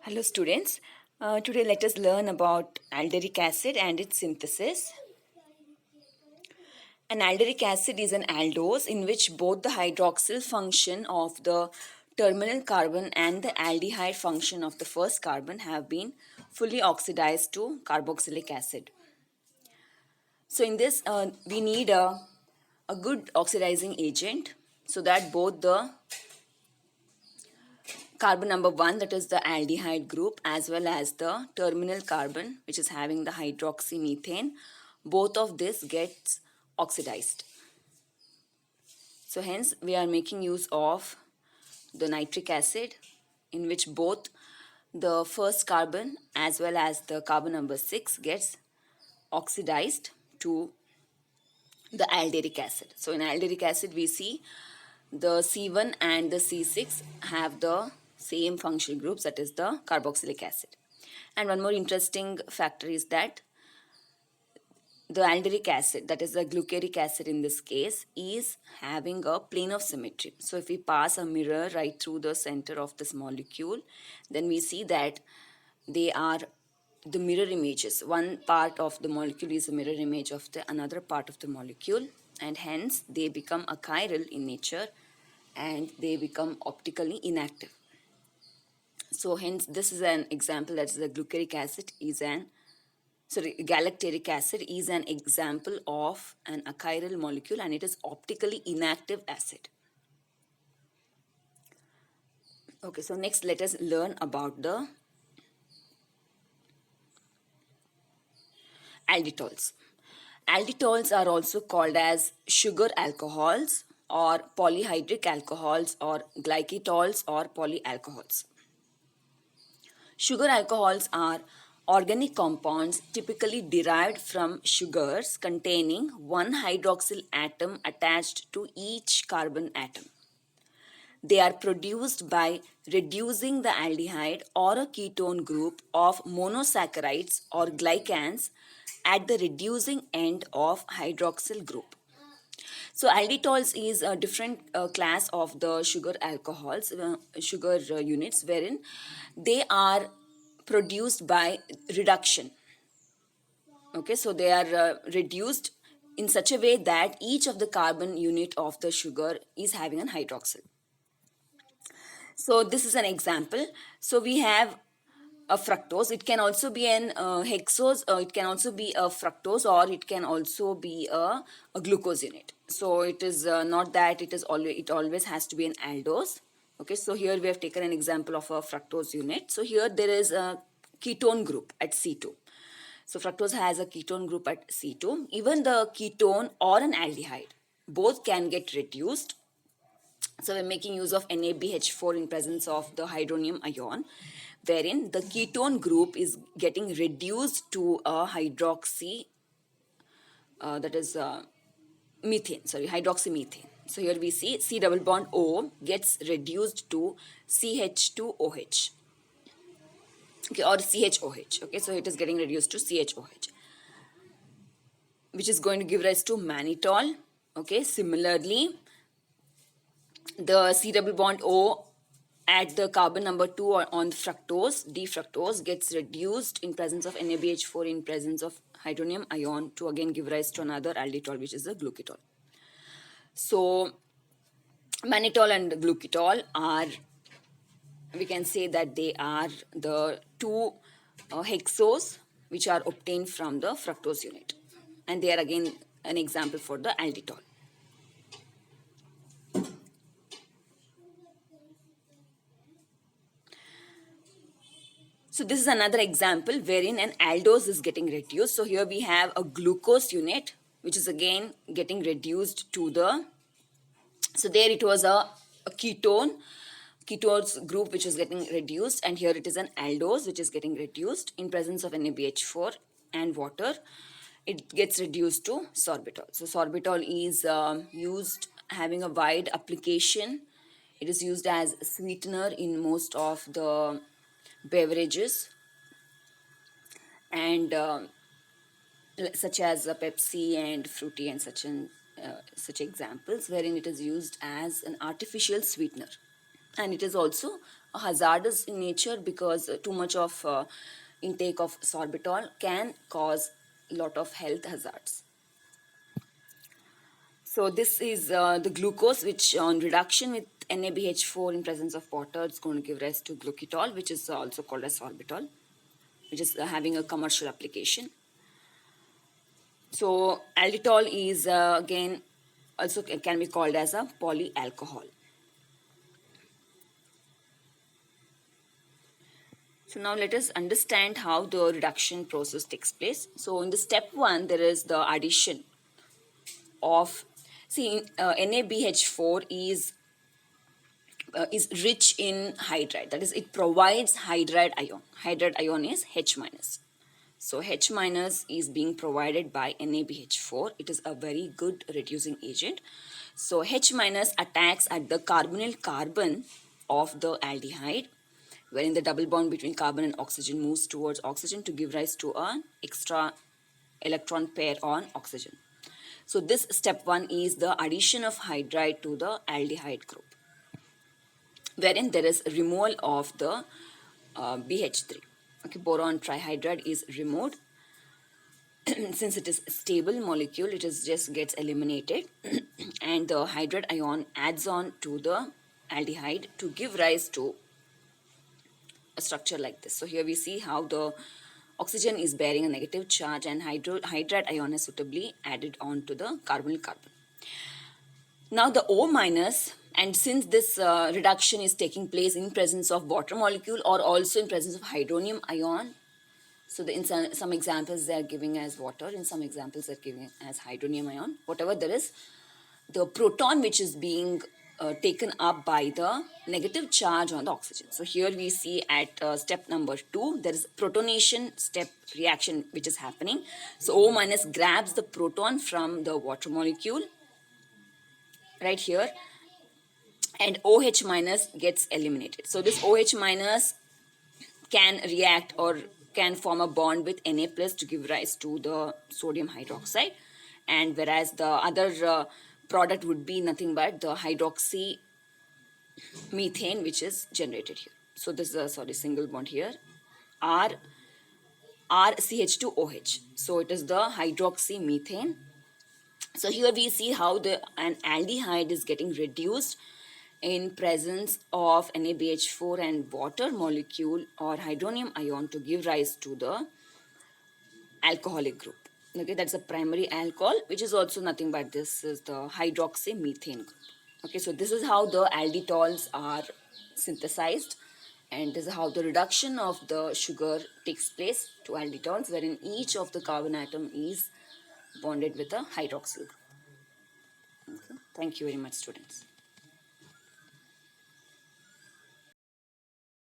Hello students, today let us learn about alderic acid and its synthesis. An alderic acid is an aldose in which both the hydroxyl function of the terminal carbon and the aldehyde function of the first carbon have been fully oxidized to carboxylic acid. So in this we need a good oxidizing agent so that both the carbon number 1, that is the aldehyde group, as well as the terminal carbon which is having the hydroxymethane, both of this gets oxidized. So hence we are making use of the nitric acid in which both the first carbon as well as the carbon number 6 gets oxidized to the alderic acid. So in alderic acid we see the C1 and the C6 have the same functional groups, that is the carboxylic acid. And one more interesting factor is that the alderic acid, that is the gluceric acid in this case, is having a plane of symmetry. So if we pass a mirror right through the center of this molecule, then we see that they are the mirror images. One part of the molecule is a mirror image of the another part of the molecule, and hence they become achiral in nature and they become optically inactive. So hence this is an example, that is the gluceric acid is galacteric acid is an example of an achiral molecule and it is optically inactive acid. Okay, so next let us learn about the alditols. Alditols are also called as sugar alcohols or polyhydric alcohols or glycols or polyalcohols. Sugar alcohols are organic compounds typically derived from sugars containing one hydroxyl atom attached to each carbon atom. They are produced by reducing the aldehyde or a ketone group of monosaccharides or glycans at the reducing end of hydroxyl group. So alditols is a different class of the sugar alcohols, sugar units, wherein they are produced by reduction. Okay, so they are reduced in such a way that each of the carbon unit of the sugar is having an hydroxyl. So this is an example. So we have a fructose. It can also be an hexose. It can also be a fructose, or it can also be a glucose unit. So it is not that it is always has to be an aldose. Okay, so here we have taken an example of a fructose unit. So here there is a ketone group at C2. So fructose has a ketone group at C2. Even the ketone or an aldehyde, both can get reduced. So we're making use of NaBH4 in presence of the hydronium ion, wherein the ketone group is getting reduced to a hydroxy, that is hydroxymethane. So here we see C double bond O gets reduced to CH2OH. Okay, or CHOH. Okay, so it is getting reduced to CHOH, which is going to give rise to mannitol. Okay, similarly, the C double bond O at the carbon number 2 on fructose, D-fructose, gets reduced in presence of NaBH4 in presence of hydronium ion to again give rise to another alditol, which is the glucitol. So mannitol and glucitol are, we can say that they are the two hexose which are obtained from the fructose unit, and they are again an example for the alditol. So this is another example wherein an aldose is getting reduced. So here we have a glucose unit which is again getting reduced to the, so there it was a ketones group which is getting reduced, and here it is an aldose which is getting reduced in presence of NaBH4 and water. It gets reduced to sorbitol. So sorbitol is used, having a wide application. It is used as sweetener in most of the beverages, and such as Pepsi and Fruity and such examples, wherein it is used as an artificial sweetener, and it is also hazardous in nature because too much of intake of sorbitol can cause a lot of health hazards. So this is the glucose, which on reduction with NaBH4 in presence of water, it's going to give rise to glucitol, which is also called as sorbitol, which is having a commercial application. So alditol is again also can be called as a polyalcohol. So now let us understand how the reduction process takes place. So in the step 1, there is the addition of, see, NaBH4 is rich in hydride. That is, it provides hydride ion. Hydride ion is H minus. So H minus is being provided by NaBH4. It is a very good reducing agent. So H minus attacks at the carbonyl carbon of the aldehyde, wherein the double bond between carbon and oxygen moves towards oxygen to give rise to an extra electron pair on oxygen. So this step 1 is the addition of hydride to the aldehyde group, wherein there is removal of the BH3. Okay, boron trihydride is removed. Since it is a stable molecule, it is just gets eliminated and the hydride ion adds on to the aldehyde to give rise to a structure like this. So here we see how the oxygen is bearing a negative charge and hydride ion is suitably added on to the carbonyl carbon. Now the O minus, and since this reduction is taking place in presence of water molecule or also in presence of hydronium ion, so in some examples they are giving as water, in some examples they are giving as hydronium ion, whatever there is, the proton which is being taken up by the negative charge on the oxygen. So here we see at step number 2, there is protonation step reaction which is happening. So O minus grabs the proton from the water molecule right here and OH minus gets eliminated. So this OH minus can react or can form a bond with Na plus to give rise to the sodium hydroxide, and whereas the other product would be nothing but the hydroxy methane which is generated here. So this is a single bond here, RCH2OH. So it is the hydroxy methane. So here we see how an aldehyde is getting reduced in presence of NaBH4 and water molecule or hydronium ion to give rise to the alcoholic group. Okay, that's a primary alcohol, which is also nothing but this is the hydroxy methane group. Okay, so this is how the alditols are synthesized, and this is how the reduction of the sugar takes place to alditols, wherein each of the carbon atom is bonded with a hydroxyl group. Okay. Thank you very much, students.